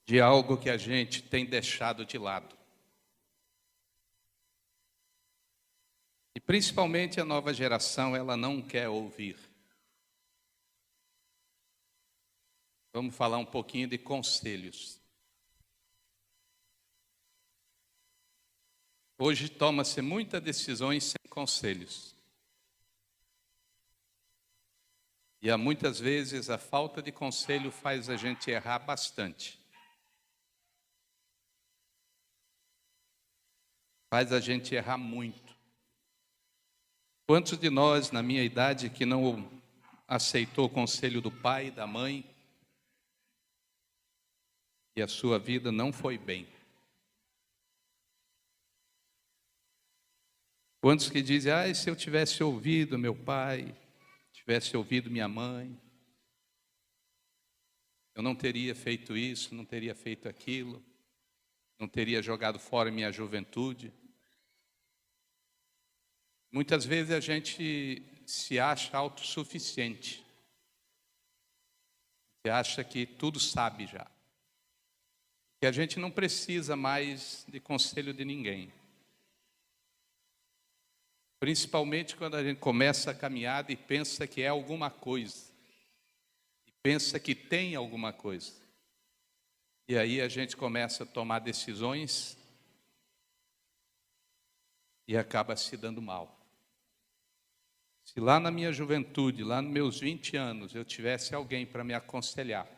de algo que a gente tem deixado de lado. E principalmente a nova geração, ela não quer ouvir. Vamos falar um pouquinho de conselhos. Hoje toma-se muitas decisões sem conselhos. E há muitas vezes a falta de conselho faz a gente errar bastante. Faz a gente errar muito. Quantos de nós, na minha idade, que não aceitou o conselho do pai, da mãe, e a sua vida não foi bem? Quantos que dizem, se eu tivesse ouvido meu pai, tivesse ouvido minha mãe, eu não teria feito isso, não teria feito aquilo, não teria jogado fora minha juventude. Muitas vezes a gente se acha autossuficiente, se acha que tudo sabe já, que a gente não precisa mais de conselho de ninguém. Principalmente quando a gente começa a caminhada e pensa que é alguma coisa, e pensa que tem alguma coisa. E aí a gente começa a tomar decisões e acaba se dando mal. Se lá na minha juventude, lá nos meus 20 anos, eu tivesse alguém para me aconselhar,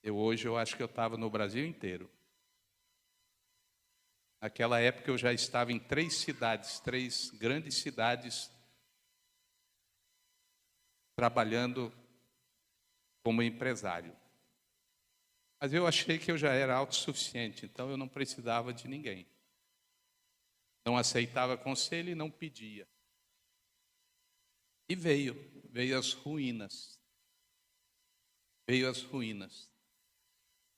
hoje eu acho que eu estava no Brasil inteiro. Naquela época eu já estava em 3 cidades, 3 grandes cidades, trabalhando como empresário. Mas eu achei que eu já era autossuficiente, então eu não precisava de ninguém. Não aceitava conselho e não pedia. E veio as ruínas. Veio as ruínas.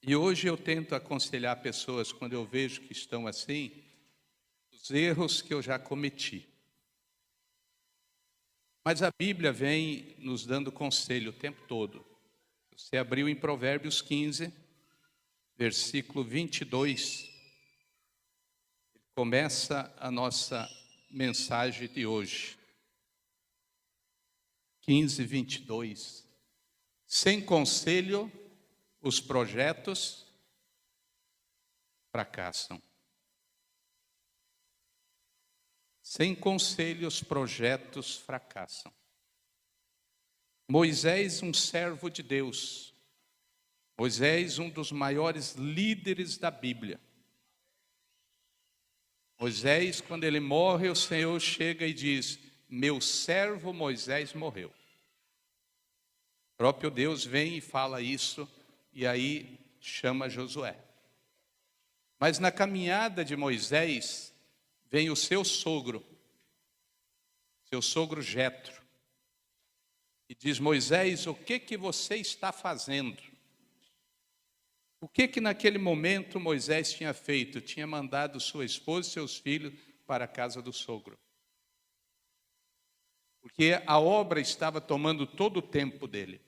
E hoje eu tento aconselhar pessoas, quando eu vejo que estão assim, os erros que eu já cometi. Mas a Bíblia vem nos dando conselho o tempo todo. Você abriu em Provérbios 15, versículo 22. Começa a nossa mensagem de hoje. 15, 22. Sem conselho, os projetos fracassam. Sem conselho, os projetos fracassam. Moisés, um servo de Deus. Moisés, um dos maiores líderes da Bíblia. Moisés, quando ele morre, o Senhor chega e diz: meu servo Moisés morreu. O próprio Deus vem e fala isso, e aí chama Josué. Mas na caminhada de Moisés, vem o seu sogro Jetro, e diz: Moisés, o que você está fazendo? O que naquele momento Moisés tinha feito? Tinha mandado sua esposa e seus filhos para a casa do sogro. Porque a obra estava tomando todo o tempo dele.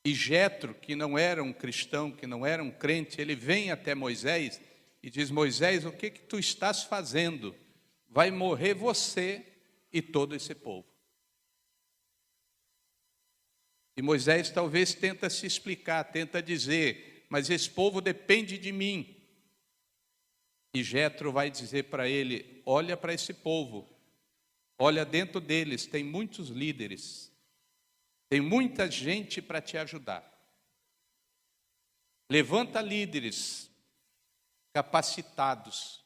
E Jetro, que não era um cristão, que não era um crente, ele vem até Moisés e diz: Moisés, o que tu estás fazendo? Vai morrer você e todo esse povo. E Moisés talvez tenta se explicar, tenta dizer: mas esse povo depende de mim. E Jetro vai dizer para ele: olha para esse povo, olha dentro deles, tem muitos líderes, tem muita gente para te ajudar. Levanta líderes capacitados.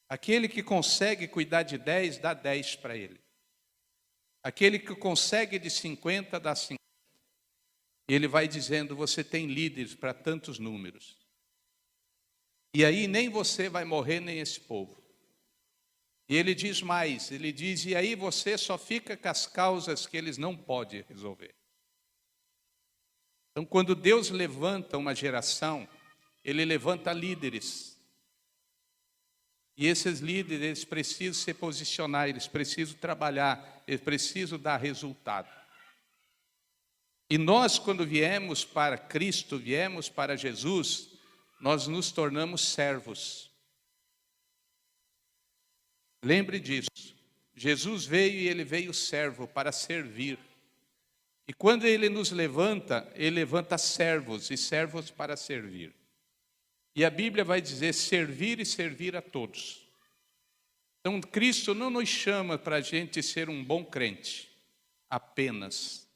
Aquele que consegue cuidar de 10, dá 10 para ele. Aquele que consegue de 50, dá 50. E ele vai dizendo: você tem líderes para tantos números. E aí nem você vai morrer, nem esse povo. E ele diz mais, ele diz: e aí você só fica com as causas que eles não podem resolver. Então, quando Deus levanta uma geração, Ele levanta líderes. E esses líderes, eles precisam se posicionar, eles precisam trabalhar, eles precisam dar resultado. E nós, quando viemos para Cristo, viemos para Jesus, nós nos tornamos servos. Lembre disso. Jesus veio e ele veio servo para servir. E quando ele nos levanta, ele levanta servos e servos para servir. E a Bíblia vai dizer servir e servir a todos. Então, Cristo não nos chama para a gente ser um bom crente, apenas.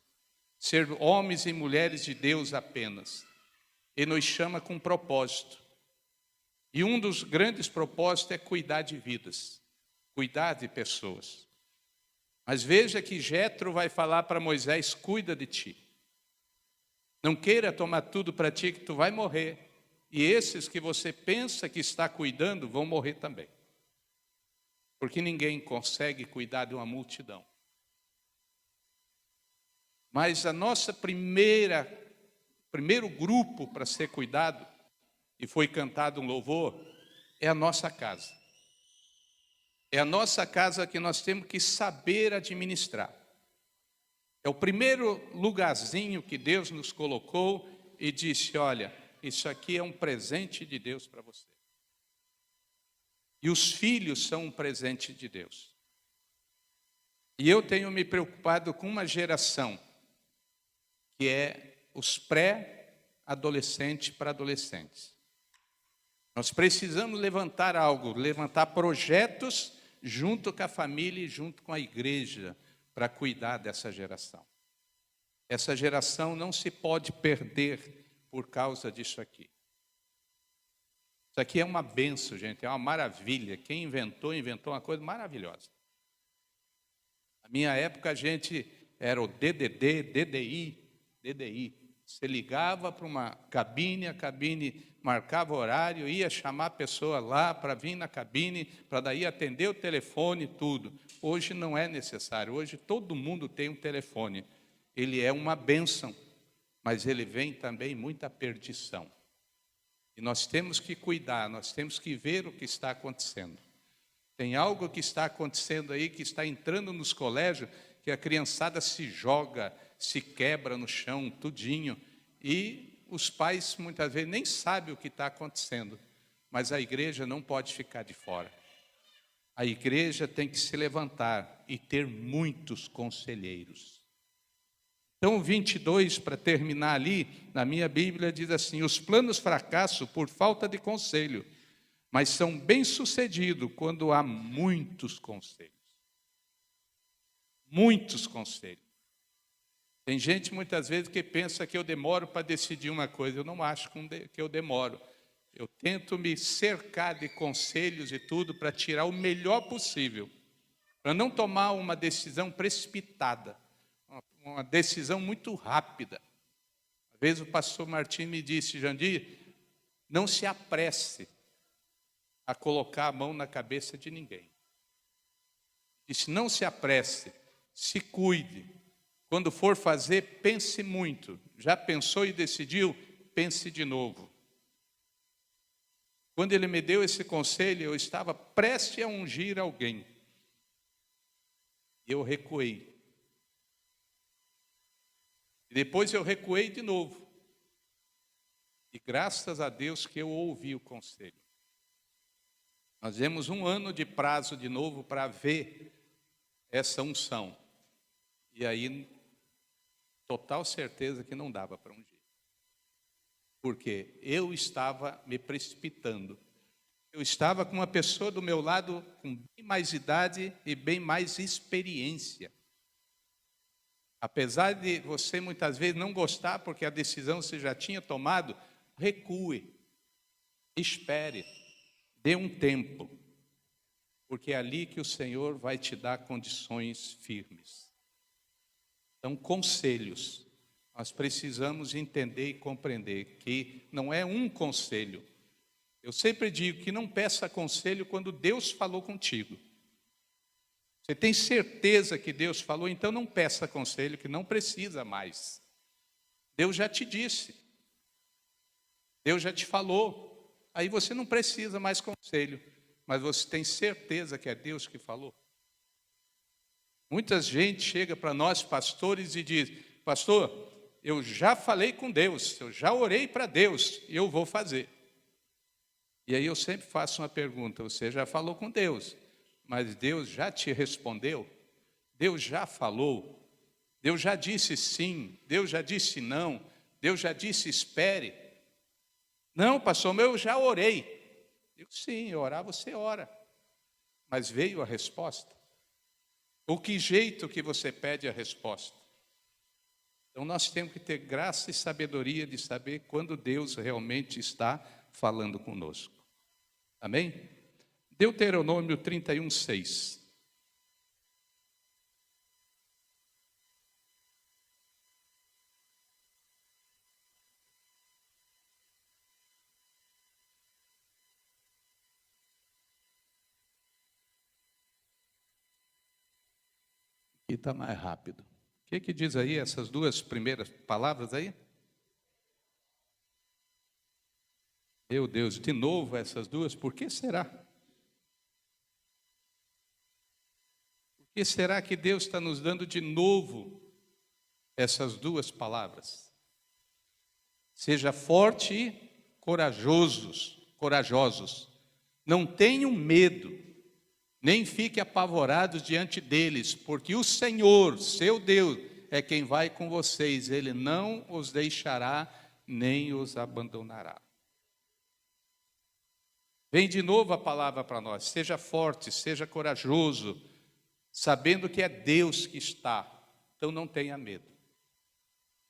Ser homens e mulheres de Deus apenas. Ele nos chama com propósito. E um dos grandes propósitos é cuidar de vidas, cuidar de pessoas. Mas veja que Jetro vai falar para Moisés, cuida de ti. Não queira tomar tudo para ti que tu vai morrer. E esses que você pensa que está cuidando vão morrer também. Porque ninguém consegue cuidar de uma multidão. Mas a nossa primeiro grupo para ser cuidado, e foi cantado um louvor, é a nossa casa. É a nossa casa que nós temos que saber administrar. É o primeiro lugarzinho que Deus nos colocou e disse, olha, isso aqui é um presente de Deus para você. E os filhos são um presente de Deus. E eu tenho me preocupado com uma geração que é os pré-adolescentes para adolescentes. Nós precisamos levantar algo, levantar projetos junto com a família e junto com a igreja para cuidar dessa geração. Essa geração não se pode perder por causa disso aqui. Isso aqui é uma benção, gente, é uma maravilha. Quem inventou uma coisa maravilhosa. Na minha época a gente era o DDD, DDI. Você ligava para uma cabine, a cabine marcava horário, ia chamar a pessoa lá para vir na cabine, para daí atender o telefone e tudo. Hoje não é necessário, hoje todo mundo tem um telefone. Ele é uma bênção, mas ele vem também muita perdição. E nós temos que cuidar, nós temos que ver o que está acontecendo. Tem algo que está acontecendo aí, que está entrando nos colégios, que a criançada se joga, se quebra no chão, tudinho. E os pais, muitas vezes, nem sabem o que está acontecendo. Mas a igreja não pode ficar de fora. A igreja tem que se levantar e ter muitos conselheiros. Então, 22, para terminar ali, na minha Bíblia, diz assim, os planos fracassam por falta de conselho, mas são bem-sucedidos quando há muitos conselhos. Muitos conselhos. Tem gente, muitas vezes, que pensa que eu demoro para decidir uma coisa. Eu não acho que eu demoro. Eu tento me cercar de conselhos e tudo para tirar o melhor possível. Para não tomar uma decisão precipitada. Uma decisão muito rápida. Às vezes o pastor Martim me disse, Jandir, não se apresse a colocar a mão na cabeça de ninguém. Disse, não se apresse, se cuide. Quando for fazer, pense muito. Já pensou e decidiu? Pense de novo. Quando ele me deu esse conselho, eu estava prestes a ungir alguém. E eu recuei. E depois eu recuei de novo. E graças a Deus que eu ouvi o conselho. Nós temos 1 ano de prazo de novo para ver essa unção. E aí, total certeza que não dava para ungir. Porque eu estava me precipitando. Eu estava com uma pessoa do meu lado com bem mais idade e bem mais experiência. Apesar de você muitas vezes não gostar, porque a decisão você já tinha tomado, recue, espere, dê um tempo, porque é ali que o Senhor vai te dar condições firmes. Então, conselhos, nós precisamos entender e compreender que não é um conselho. Eu sempre digo que não peça conselho quando Deus falou contigo. Você tem certeza que Deus falou, então não peça conselho, que não precisa mais. Deus já te disse. Deus já te falou. Aí você não precisa mais conselho, mas você tem certeza que é Deus que falou. Muita gente chega para nós, pastores, e diz, pastor, eu já falei com Deus, eu já orei para Deus, e eu vou fazer. E aí eu sempre faço uma pergunta: você já falou com Deus, mas Deus já te respondeu? Deus já falou? Deus já disse sim? Deus já disse não? Deus já disse espere? Não, pastor, eu já orei. Eu, sim, orar você ora. Mas veio a resposta? Ou que jeito que você pede a resposta? Então nós temos que ter graça e sabedoria de saber quando Deus realmente está falando conosco. Amém? Deuteronômio 31, 6. Aqui está mais rápido. O que diz aí essas duas primeiras palavras aí? Meu Deus, de novo essas duas, por que será? Por que será que Deus está nos dando de novo essas duas palavras? Seja forte e corajosos. Não tenham medo, nem fiquem apavorados diante deles, porque o Senhor, seu Deus, é quem vai com vocês. Ele não os deixará, nem os abandonará. Vem de novo a palavra para nós: seja forte, seja corajoso, sabendo que é Deus que está, então não tenha medo.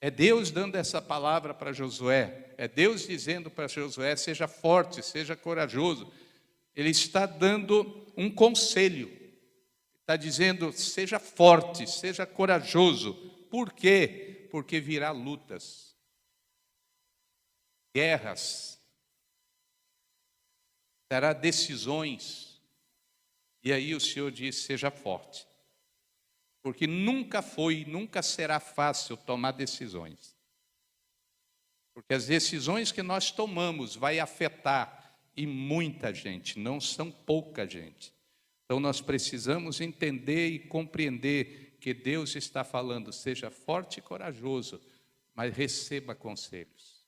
É Deus dando essa palavra para Josué, é Deus dizendo para Josué: seja forte, seja corajoso. Ele está dando um conselho, está dizendo: seja forte, seja corajoso. Por quê? Porque virá lutas, guerras, dará decisões, e aí o Senhor diz: seja forte, porque nunca foi e nunca será fácil tomar decisões, porque as decisões que nós tomamos vai afetar, e muita gente, não são pouca gente. Então nós precisamos entender e compreender que Deus está falando: seja forte e corajoso, mas receba conselhos.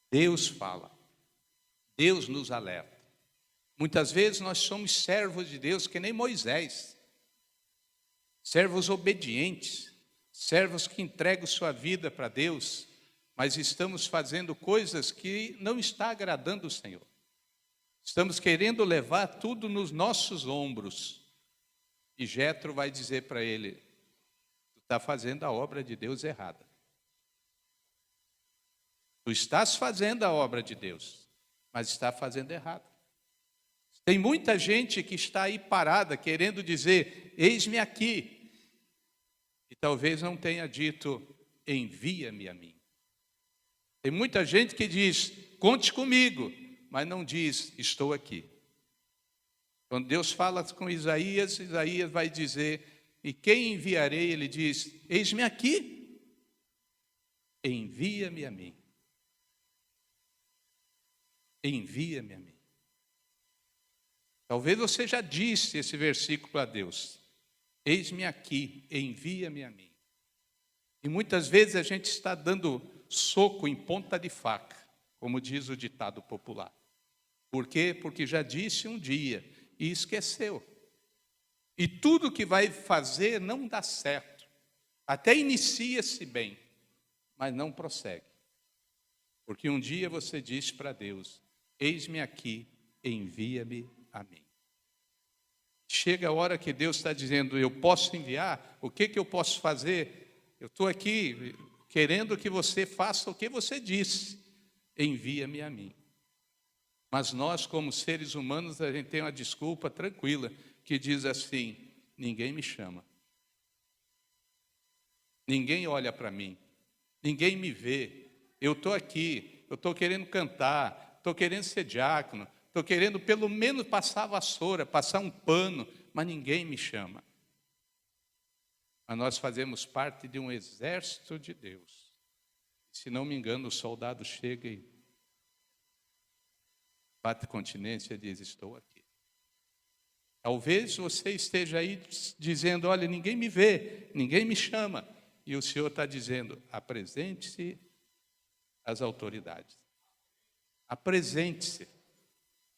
Deus fala, Deus nos alerta. Muitas vezes nós somos servos de Deus que nem Moisés, servos obedientes, servos que entregam sua vida para Deus, mas estamos fazendo coisas que não está agradando o Senhor. Estamos querendo levar tudo nos nossos ombros. E Jetro vai dizer para ele: tu está fazendo a obra de Deus errada. Tu estás fazendo a obra de Deus, mas está fazendo errado. Tem muita gente que está aí parada, querendo dizer: eis-me aqui. E talvez não tenha dito: envia-me a mim. Tem muita gente que diz: conte comigo, mas não diz: estou aqui. Quando Deus fala com Isaías, Isaías vai dizer: e quem enviarei? Ele diz: eis-me aqui, envia-me a mim. Envia-me a mim. Talvez você já disse esse versículo a Deus: eis-me aqui, envia-me a mim. E muitas vezes a gente está dando soco em ponta de faca, como diz o ditado popular. Por quê? Porque já disse um dia e esqueceu. E tudo que vai fazer não dá certo. Até inicia-se bem, mas não prossegue. Porque um dia você disse para Deus: eis-me aqui, envia-me a mim. Chega a hora que Deus está dizendo: eu posso enviar? O que eu posso fazer? Eu estou aqui querendo que você faça o que você disse. Envia-me a mim. Mas nós, como seres humanos, a gente tem uma desculpa tranquila, que diz assim: ninguém me chama. Ninguém olha para mim. Ninguém me vê. Eu estou aqui, eu estou querendo cantar, estou querendo ser diácono, estou querendo pelo menos passar a vassoura, passar um pano, mas ninguém me chama. Mas nós fazemos parte de um exército de Deus. Se não me engano, o soldado chega e bate continência e diz: estou aqui. Talvez você esteja aí dizendo: olha, ninguém me vê, ninguém me chama. E o Senhor está dizendo: apresente-se às autoridades. Apresente-se.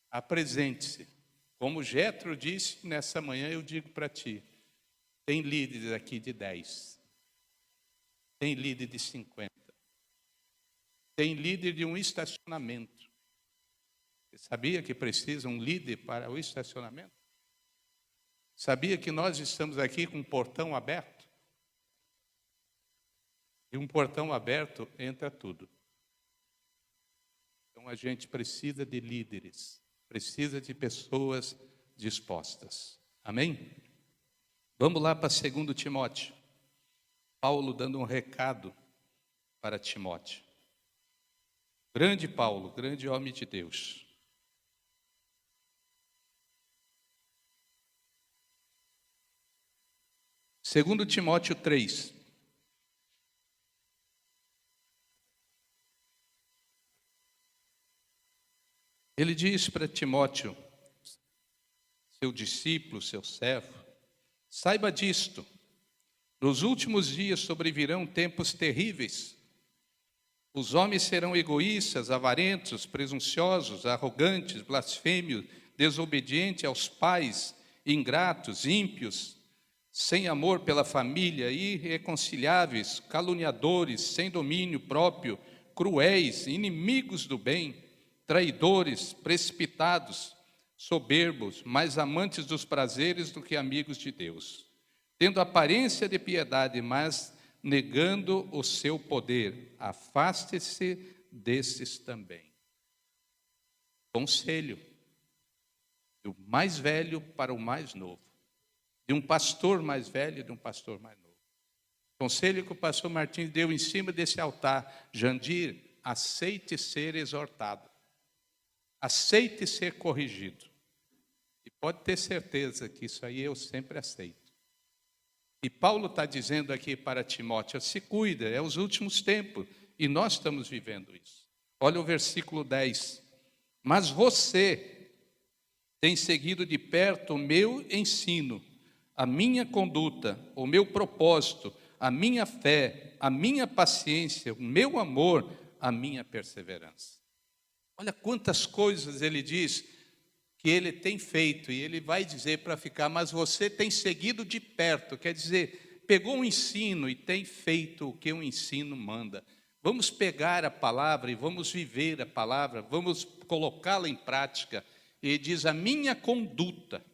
Apresente-se. Como Jetro disse nessa manhã, eu digo para ti: tem líderes aqui de 10. Tem líder de 50. Tem líder de um estacionamento. Você sabia que precisa um líder para o estacionamento? Sabia que nós estamos aqui com um portão aberto? E um portão aberto entra tudo. Então a gente precisa de líderes, precisa de pessoas dispostas. Amém? Vamos lá para 2 Timóteo. Paulo dando um recado para Timóteo. Grande Paulo, grande homem de Deus. Segundo Timóteo 3. Ele diz para Timóteo, seu discípulo, seu servo: saiba disto, nos últimos dias sobrevirão tempos terríveis. Os homens serão egoístas, avarentos, presunçosos, arrogantes, blasfêmios, desobedientes aos pais, ingratos, ímpios, sem amor pela família, irreconciliáveis, caluniadores, sem domínio próprio, cruéis, inimigos do bem, traidores, precipitados, soberbos, mais amantes dos prazeres do que amigos de Deus, tendo aparência de piedade, mas negando o seu poder. Afaste-se desses também. Conselho do mais velho para o mais novo, de um pastor mais velho e de um pastor mais novo. Conselho que o pastor Martins deu em cima desse altar: Jandir, aceite ser exortado, aceite ser corrigido. E pode ter certeza que isso aí eu sempre aceito. E Paulo está dizendo aqui para Timóteo: se cuida, é os últimos tempos, e nós estamos vivendo isso. Olha o versículo 10. Mas você tem seguido de perto o meu ensino, a minha conduta, o meu propósito, a minha fé, a minha paciência, o meu amor, a minha perseverança. Olha quantas coisas ele diz que ele tem feito, e ele vai dizer para ficar: mas você tem seguido de perto, quer dizer, pegou um ensino e tem feito o que o ensino manda. Vamos pegar a palavra e vamos viver a palavra, vamos colocá-la em prática. E diz: a minha conduta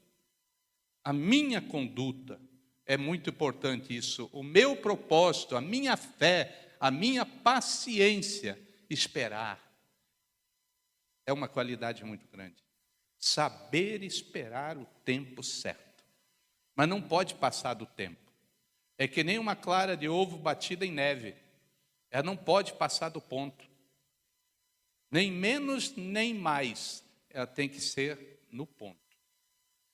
é muito importante isso, o meu propósito, a minha fé, a minha paciência, esperar, é uma qualidade muito grande. Saber esperar o tempo certo, mas não pode passar do tempo. É que nem uma clara de ovo batida em neve, ela não pode passar do ponto, nem menos nem mais, ela tem que ser no ponto.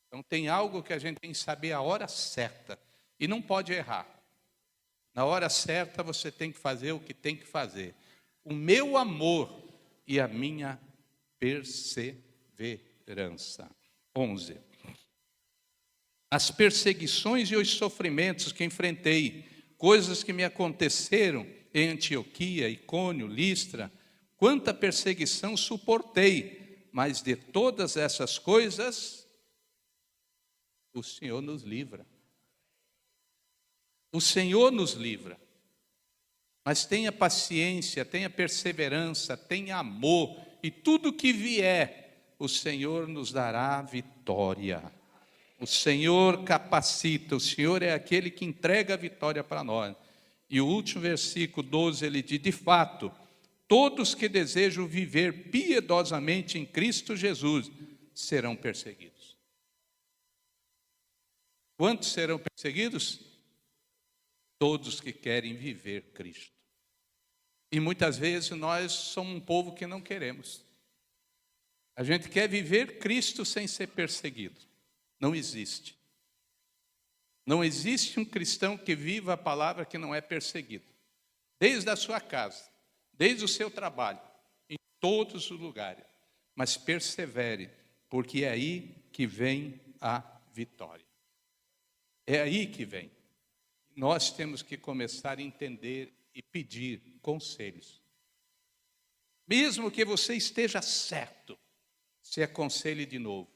Então tem algo que a gente tem que saber a hora certa, e não pode errar. Na hora certa você tem que fazer o que tem que fazer. O meu amor e a minha perseverança. 11. As perseguições e os sofrimentos que enfrentei, coisas que me aconteceram em Antioquia, Icônio, Listra, quanta perseguição suportei, mas de todas essas coisas, o Senhor nos livra. O Senhor nos livra. Mas tenha paciência, tenha perseverança, tenha amor, e tudo que vier, o Senhor nos dará vitória. O Senhor capacita, o Senhor é aquele que entrega a vitória para nós. E o último versículo 12, ele diz: de fato, todos que desejam viver piedosamente em Cristo Jesus serão perseguidos. Quantos serão perseguidos? Todos que querem viver Cristo. E muitas vezes nós somos um povo que não queremos. A gente quer viver Cristo sem ser perseguido. Não existe. Não existe um cristão que viva a palavra que não é perseguido. Desde a sua casa, desde o seu trabalho, em todos os lugares. Mas persevere, porque é aí que vem a vitória. É aí que vem. nós temos que começar a entender e pedir conselhos. Mesmo que você esteja certo, se aconselhe de novo.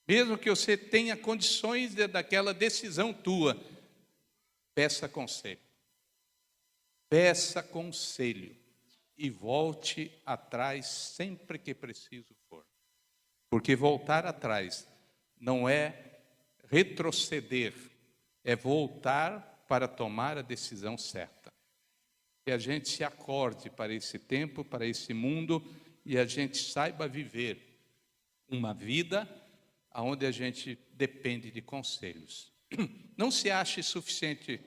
Mesmo que você tenha condições daquela decisão tua, peça conselho. Peça conselho e volte atrás sempre que preciso for. Porque voltar atrás não é retroceder, é voltar para tomar a decisão certa. Que a gente se acorde para esse tempo, para esse mundo, e a gente saiba viver uma vida onde a gente depende de conselhos. Não se ache suficiente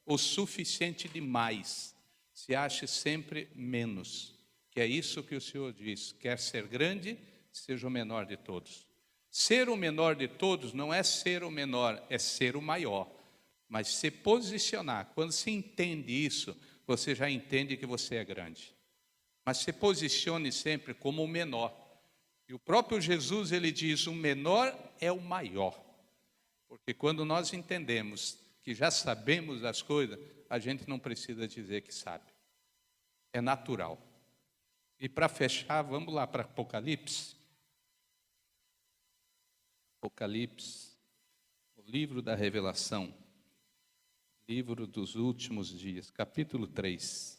ou suficiente demais, se ache sempre menos, que é isso que o Senhor diz: quer ser grande, seja o menor de todos. Ser o menor de todos não é ser o menor, é ser o maior. Mas se posicionar, quando se entende isso, você já entende que você é grande. Mas se posicione sempre como o menor. E o próprio Jesus, ele diz: o menor é o maior. Porque quando nós entendemos que já sabemos as coisas, a gente não precisa dizer que sabe. É natural. E para fechar, vamos lá para Apocalipse. Apocalipse, o livro da revelação, livro dos últimos dias, capítulo 3.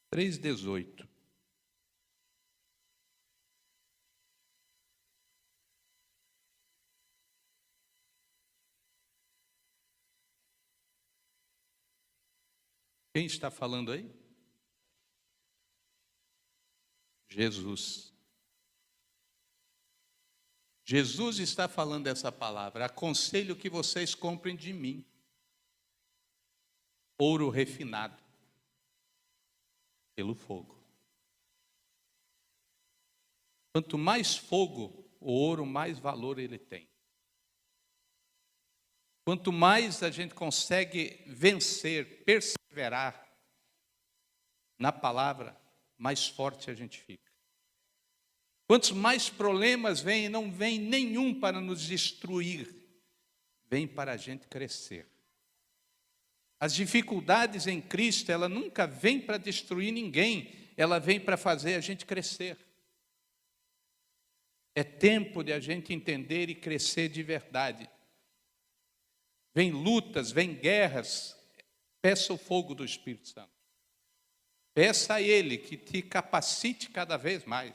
Três 18. Quem está falando aí? Jesus. Jesus está falando essa palavra: aconselho que vocês comprem de mim ouro refinado pelo fogo. Quanto mais fogo, o ouro, mais valor ele tem. Quanto mais a gente consegue vencer, perseverar na palavra, mais forte a gente fica. Quantos mais problemas vêm, não vem nenhum para nos destruir, vem para a gente crescer. As dificuldades em Cristo, ela nunca vem para destruir ninguém, ela vem para fazer a gente crescer. É tempo de a gente entender e crescer de verdade. Vem lutas, vem guerras, peça o fogo do Espírito Santo. Peça a Ele que te capacite cada vez mais.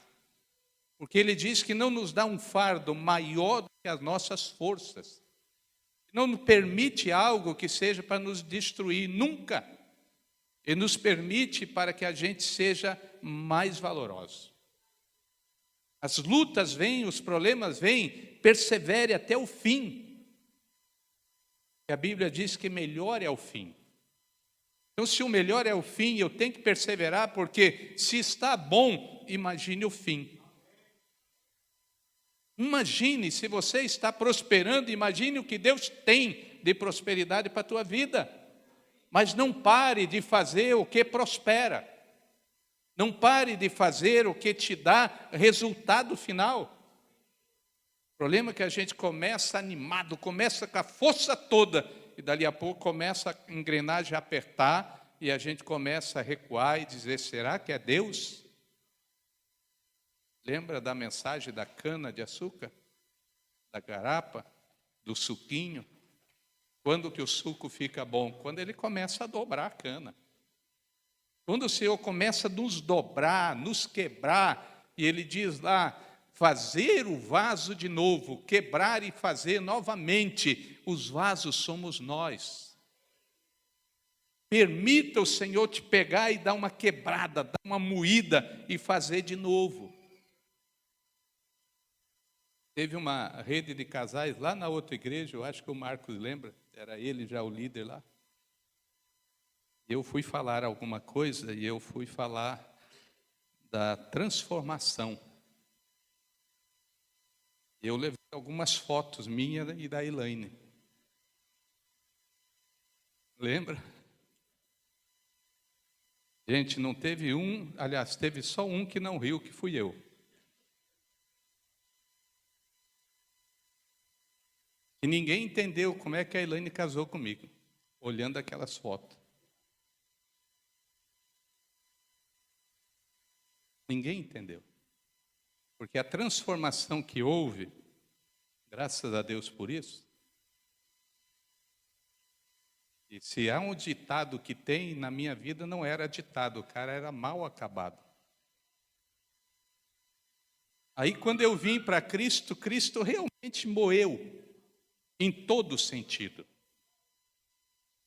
Porque Ele diz que não nos dá um fardo maior do que as nossas forças. Não nos permite algo que seja para nos destruir, nunca. Ele nos permite para que a gente seja mais valoroso. As lutas vêm, os problemas vêm, persevere até o fim. A Bíblia diz que melhor é o fim. Então, se o melhor é o fim, eu tenho que perseverar, porque se está bom, imagine o fim. Imagine, se você está prosperando, imagine o que Deus tem de prosperidade para a tua vida. Mas não pare de fazer o que prospera. Não pare de fazer o que te dá resultado final. O problema é que a gente começa animado, começa com a força toda, e dali a pouco começa a engrenagem a apertar, e a gente começa a recuar e dizer: será que é Deus? Lembra da mensagem da cana de açúcar? Da garapa? Do suquinho? Quando que o suco fica bom? Quando ele começa a dobrar a cana. Quando o Senhor começa a nos dobrar, nos quebrar, e Ele diz lá: fazer o vaso de novo, quebrar e fazer novamente, os vasos somos nós. Permita o Senhor te pegar e dar uma quebrada, dar uma moída e fazer de novo. Teve uma rede de casais lá na outra igreja, eu acho que o Marcos lembra, era ele já o líder lá. Eu fui falar alguma coisa e eu fui falar da transformação. Eu levei algumas fotos minhas e da Elaine. Lembra? Gente, não teve um, aliás, teve só um que não riu, que fui eu. E ninguém entendeu como é que a Elaine casou comigo, olhando aquelas fotos. Ninguém entendeu. Porque a transformação que houve, graças a Deus por isso, e se há um ditado que tem na minha vida, não era ditado, o cara era mal acabado. Aí quando eu vim para Cristo, Cristo realmente moeu em todo sentido.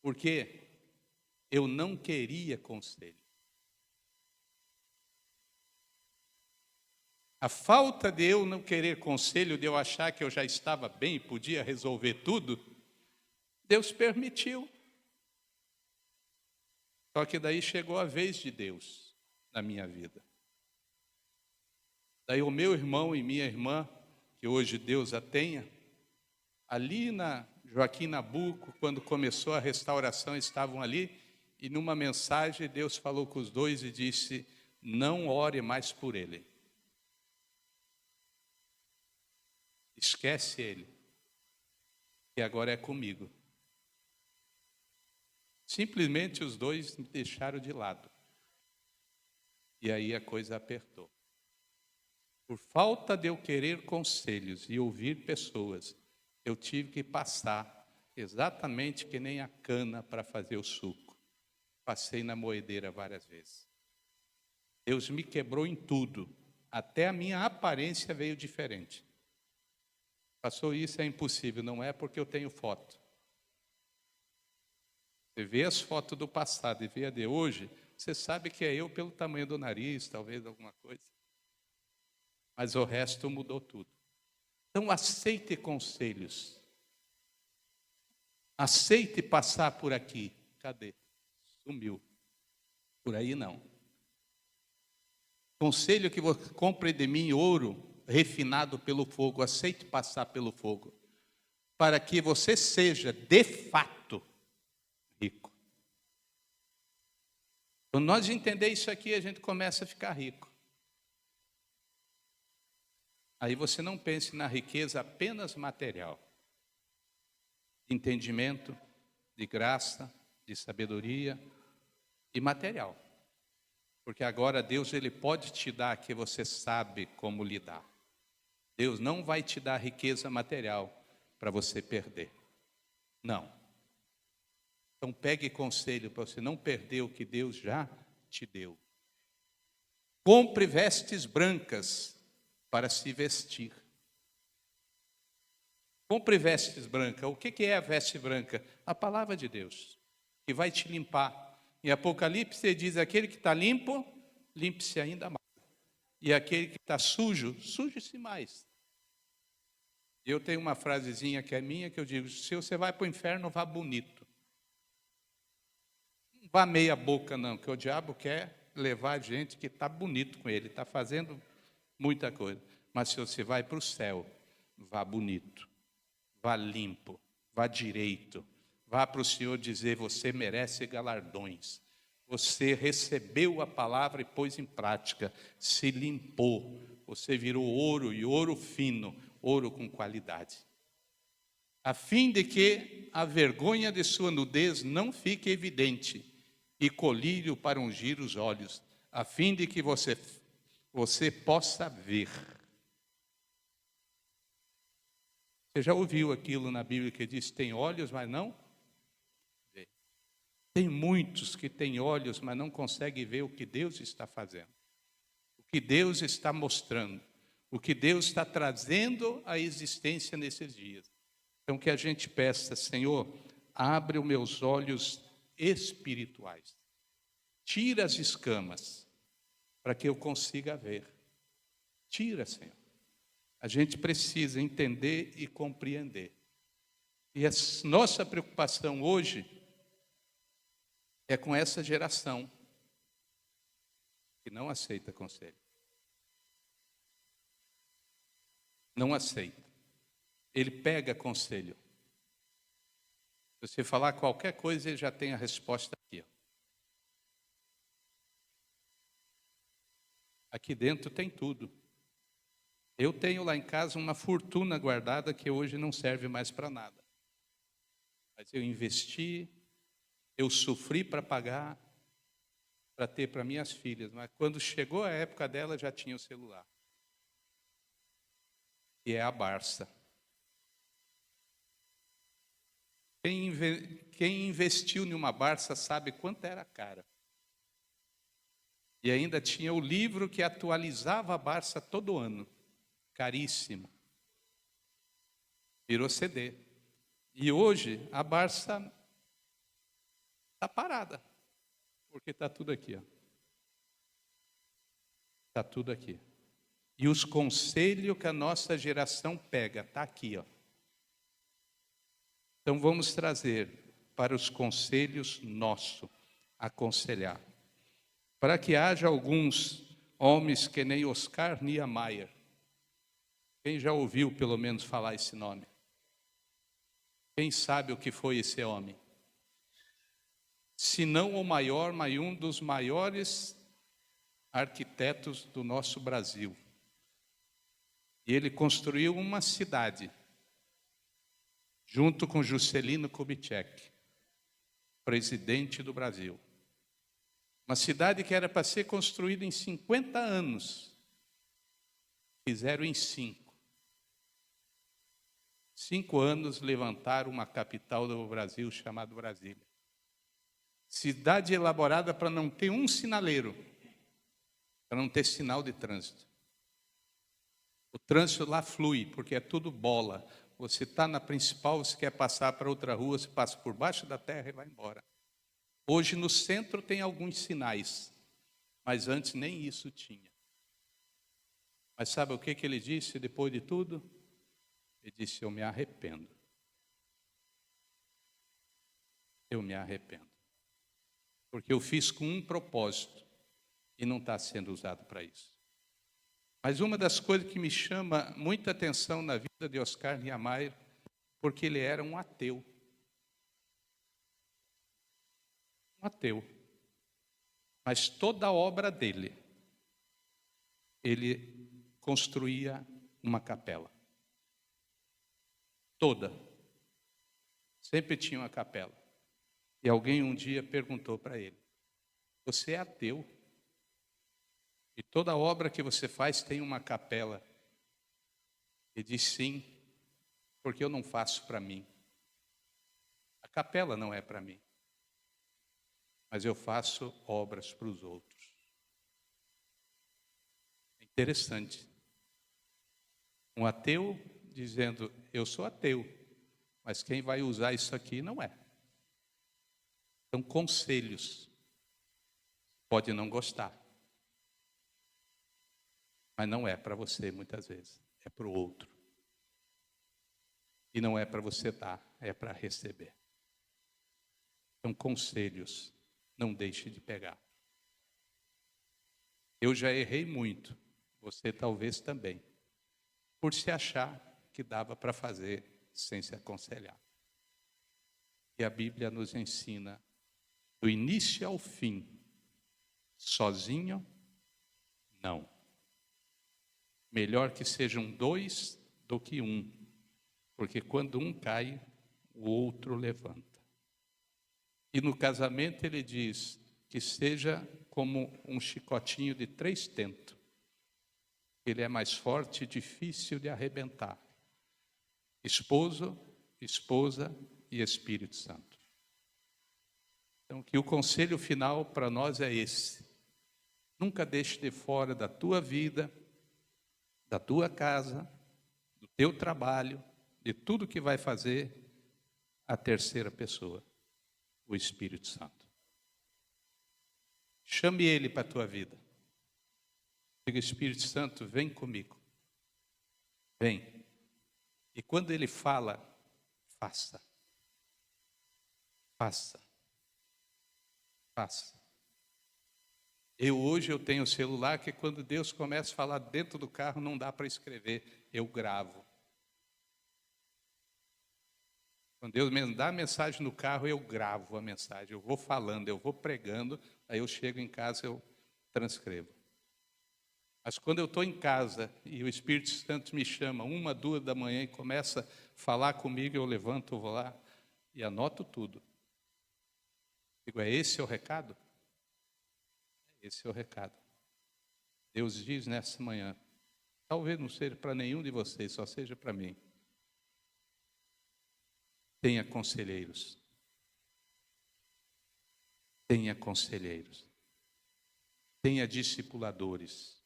Porque eu não queria conselho. A falta de eu não querer conselho, de eu achar que eu já estava bem, podia resolver tudo, Deus permitiu. Só que daí chegou a vez de Deus na minha vida. Daí o meu irmão e minha irmã, que hoje Deus a tenha, ali na Joaquim Nabuco, quando começou a restauração, estavam ali, e numa mensagem Deus falou com os dois e disse: não ore mais por ele. Esquece ele, que agora é comigo. Simplesmente os dois me deixaram de lado. E aí a coisa apertou. Por falta de eu querer conselhos e ouvir pessoas, eu tive que passar exatamente que nem a cana para fazer o suco. Passei na moedeira várias vezes. Deus me quebrou em tudo. Até a minha aparência veio diferente. Passou isso, é impossível. Não é porque eu tenho foto. Você vê as fotos do passado e vê a de hoje, você sabe que é eu pelo tamanho do nariz, talvez alguma coisa. Mas o resto mudou tudo. Então aceite conselhos. Aceite passar por aqui. Cadê? Sumiu. Por aí não. Conselho que você compre de mim ouro refinado pelo fogo. Aceite passar pelo fogo. Para que você seja, de fato, rico. Quando nós entender isso aqui, a gente começa a ficar rico. Aí você não pense na riqueza apenas material. De entendimento, de graça, de sabedoria e material. Porque agora Deus ele pode te dar que você sabe como lidar. Deus não vai te dar riqueza material para você perder. Não. Então pegue conselho para você não perder o que Deus já te deu. Compre vestes brancas para se vestir. Compre vestes brancas. O que é a veste branca? A palavra de Deus, que vai te limpar. Em Apocalipse diz: aquele que está limpo, limpe-se ainda mais. E aquele que está sujo, suje-se mais. Eu tenho uma frasezinha que é minha, que eu digo: se você vai para o inferno, vá bonito. Não vá meia boca não, que o diabo quer levar a gente que está bonito com ele, está fazendo muita coisa. Mas se você vai para o céu, vá bonito, vá limpo, vá direito. Vá para o Senhor dizer: você merece galardões. Você recebeu a palavra e pôs em prática, se limpou. Você virou ouro, e ouro fino, ouro com qualidade. A fim de que a vergonha de sua nudez não fique evidente, e colírio para ungir os olhos, a fim de que você possa ver. Você já ouviu aquilo na Bíblia que diz: tem olhos, mas não vê. Tem muitos que têm olhos, mas não conseguem ver o que Deus está fazendo, o que Deus está mostrando, o que Deus está trazendo à existência nesses dias. Então que a gente peça: Senhor, abre os meus olhos espirituais, tira as escamas, para que eu consiga ver. Tira, Senhor. A gente precisa entender e compreender. E a nossa preocupação hoje é com essa geração que não aceita conselho. Não aceita. Ele pega conselho. Se você falar qualquer coisa, ele já tem a resposta aqui. Aqui dentro tem tudo. Eu tenho lá em casa uma fortuna guardada que hoje não serve mais para nada. Mas eu investi, eu sofri para pagar, para ter para minhas filhas. Mas quando chegou a época dela, já tinha o celular. E é a Barça. Quem investiu em uma Barça sabe quanto era cara. E ainda tinha o livro que atualizava a Barça todo ano. Caríssimo. Virou CD. E hoje a Barça está parada. Porque está tudo aqui. Está tudo aqui. E os conselhos que a nossa geração pega, está aqui. Ó. Então vamos trazer para os conselhos nosso, aconselhar. Para que haja alguns homens que nem Oscar Niemeyer. Quem já ouviu pelo menos falar esse nome? Quem sabe o que foi esse homem? Se não o maior, mas um dos maiores arquitetos do nosso Brasil. E ele construiu uma cidade, junto com Juscelino Kubitschek, presidente do Brasil. Uma cidade que era para ser construída em 50 anos. Fizeram em 5. 5 anos levantaram uma capital do Brasil chamada Brasília. Cidade elaborada para não ter um sinaleiro, para não ter sinal de trânsito. O trânsito lá flui, porque é tudo bola. Você está na principal, você quer passar para outra rua, você passa por baixo da terra e vai embora. Hoje no centro tem alguns sinais, mas antes nem isso tinha. Mas sabe o que ele disse depois de tudo? Ele disse, eu me arrependo. Eu me arrependo. Porque eu fiz com um propósito e não está sendo usado para isso. Mas uma das coisas que me chama muita atenção na vida de Oscar Niemeyer, porque ele era um ateu. Um ateu. Mas toda a obra dele, ele construía uma capela. Toda. Sempre tinha uma capela. E alguém um dia perguntou para ele, você é ateu? E toda obra que você faz tem uma capela. Ele disse sim, porque eu não faço para mim. A capela não é para mim. Mas eu faço obras para os outros. É interessante. Um ateu dizendo, eu sou ateu, mas quem vai usar isso aqui não é. Então, conselhos. Pode não gostar. Mas não é para você, muitas vezes. É para o outro. E não é para você dar, é para receber. Então, conselhos, não deixe de pegar. Eu já errei muito, você talvez também, por se achar que dava para fazer sem se aconselhar. E a Bíblia nos ensina, do início ao fim, sozinho, não. Melhor que sejam 2 do que 1, porque quando um cai, o outro levanta. E no casamento ele diz que seja como um chicotinho de 3 tentos. Ele é mais forte e difícil de arrebentar. Esposo, esposa e Espírito Santo. Então, que o conselho final para nós é esse. Nunca deixe de fora da tua vida, da tua casa, do teu trabalho, de tudo que vai fazer, a terceira pessoa, o Espírito Santo. Chame ele para a tua vida. Diga, Espírito Santo, vem comigo. Vem. E quando ele fala, faça. Faça. Faça. Hoje eu tenho um celular que quando Deus começa a falar dentro do carro, não dá para escrever, eu gravo. Quando Deus me dá a mensagem no carro, eu gravo a mensagem, eu vou falando, eu vou pregando, aí eu chego em casa, eu transcrevo. Mas quando eu estou em casa e o Espírito Santo me chama 1, 2 da manhã e começa a falar comigo, eu levanto, eu vou lá e anoto tudo. Digo, é esse o recado? Esse é o recado. Deus diz nessa manhã, talvez não seja para nenhum de vocês, só seja para mim. Tenha conselheiros. Tenha conselheiros. Tenha discipuladores.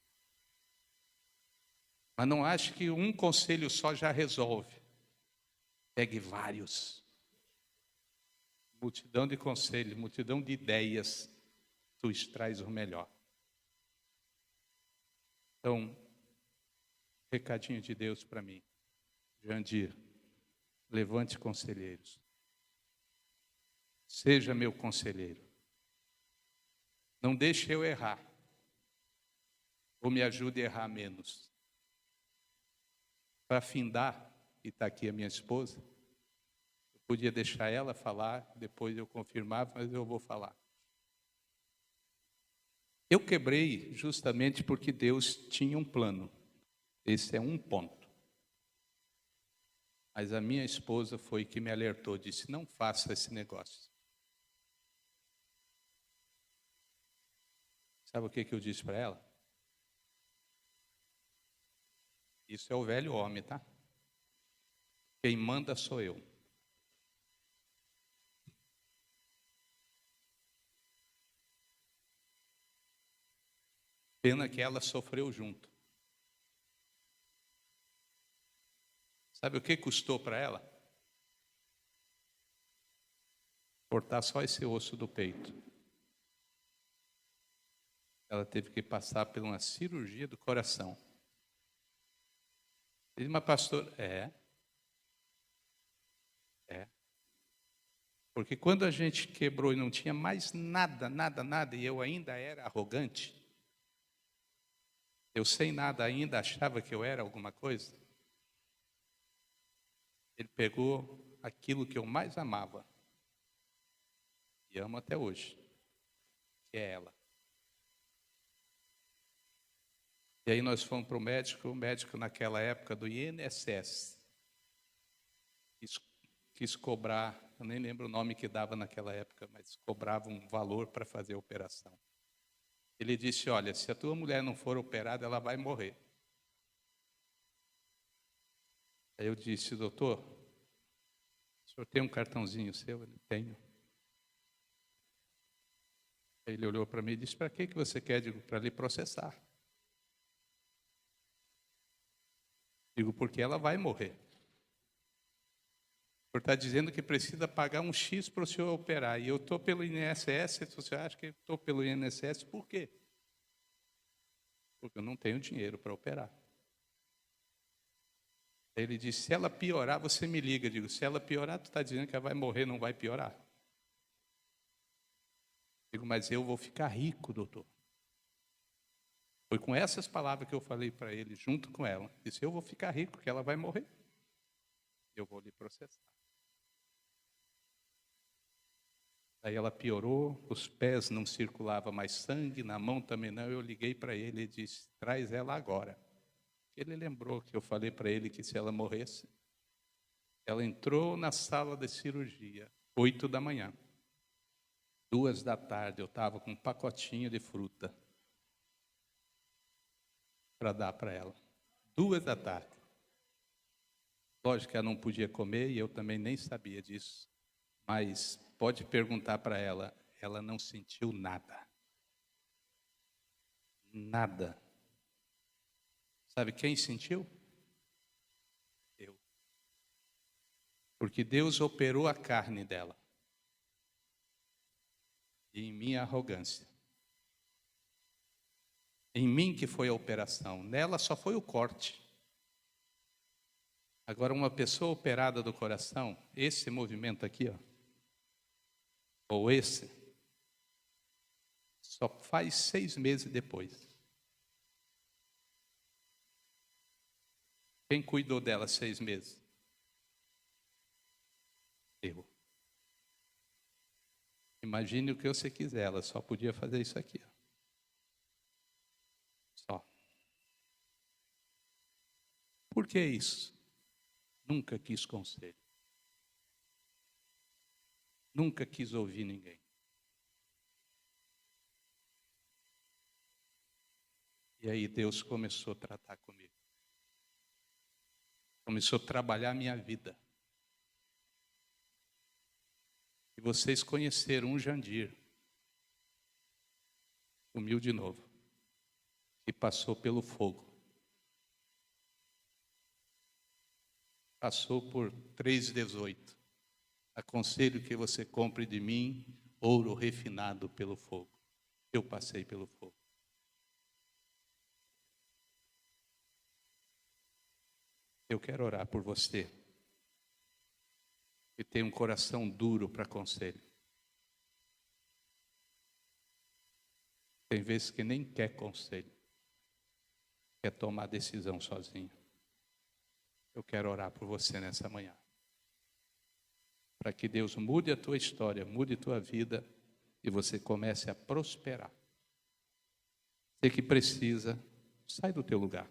Mas não ache que um conselho só já resolve. Pegue vários. Multidão de conselhos, multidão de ideias, tu extrais o melhor. Então, recadinho de Deus para mim. Jandir, levante conselheiros. Seja meu conselheiro. Não deixe eu errar. Ou me ajude a errar menos. Para findar, e está aqui a minha esposa, eu podia deixar ela falar, depois eu confirmava, mas eu vou falar. Eu quebrei justamente porque Deus tinha um plano. Esse é um ponto. Mas a minha esposa foi que me alertou, disse, não faça esse negócio. Sabe o que eu disse para ela? Isso é o velho homem, tá? Quem manda sou eu. Pena que ela sofreu junto. Sabe o que custou para ela? Cortar só esse osso do peito. Ela teve que passar por uma cirurgia do coração. Diz, mas pastor, é. Porque quando a gente quebrou e não tinha mais nada, e eu ainda era arrogante, eu sem nada ainda achava que eu era alguma coisa, ele pegou aquilo que eu mais amava, e amo até hoje, que é ela. E aí nós fomos para o médico naquela época do INSS, quis cobrar, eu nem lembro o nome que dava naquela época, mas cobrava um valor para fazer a operação. Ele disse, olha, se a tua mulher não for operada, ela vai morrer. Aí eu disse, doutor, o senhor tem um cartãozinho seu? Ele tem. Aí ele olhou para mim e disse, para que você quer? Digo, para lhe processar. Digo, porque ela vai morrer. O senhor está dizendo que precisa pagar um X para o senhor operar. E eu estou pelo INSS, você acha que eu estou pelo INSS por quê? Porque eu não tenho dinheiro para operar. Aí ele disse, se ela piorar, você me liga. Eu digo, se ela piorar, tu está dizendo que ela vai morrer, não vai piorar. Digo, mas eu vou ficar rico, doutor. Foi com essas palavras que eu falei para ele, junto com ela. Disse, eu vou ficar rico, que ela vai morrer. Eu vou lhe processar. Aí ela piorou, os pés não circulava mais sangue, na mão também não. Eu liguei para ele e disse, traz ela agora. Ele lembrou que eu falei para ele que se ela morresse, ela entrou na sala de cirurgia, 8 da manhã. 2 da tarde, eu estava com um pacotinho de fruta para dar para ela. 2 da tarde. Lógico que ela não podia comer e eu também nem sabia disso. Mas pode perguntar para ela, ela não sentiu nada. Nada. Sabe quem sentiu? Eu. Porque Deus operou a carne dela. E em minha arrogância. Em mim que foi a operação. Nela só foi o corte. Agora, uma pessoa operada do coração, esse movimento aqui, ó, ou esse, só faz 6 meses depois. Quem cuidou dela 6 meses? Eu. Imagine o que você quiser, ela só podia fazer isso aqui. Ó. Só. Por que isso? Nunca quis conselho. Nunca quis ouvir ninguém. E aí Deus começou a tratar comigo. Começou a trabalhar a minha vida. E vocês conheceram um Jandir, humilde de novo, que passou pelo fogo. Passou por 3,18. Aconselho que você compre de mim ouro refinado pelo fogo. Eu passei pelo fogo. Eu quero orar por você que tem um coração duro para conselho. Tem vezes que nem quer conselho, quer tomar decisão sozinho. Eu quero orar por você nessa manhã, para que Deus mude a tua história, mude a tua vida e você comece a prosperar. Você que precisa, sai do teu lugar.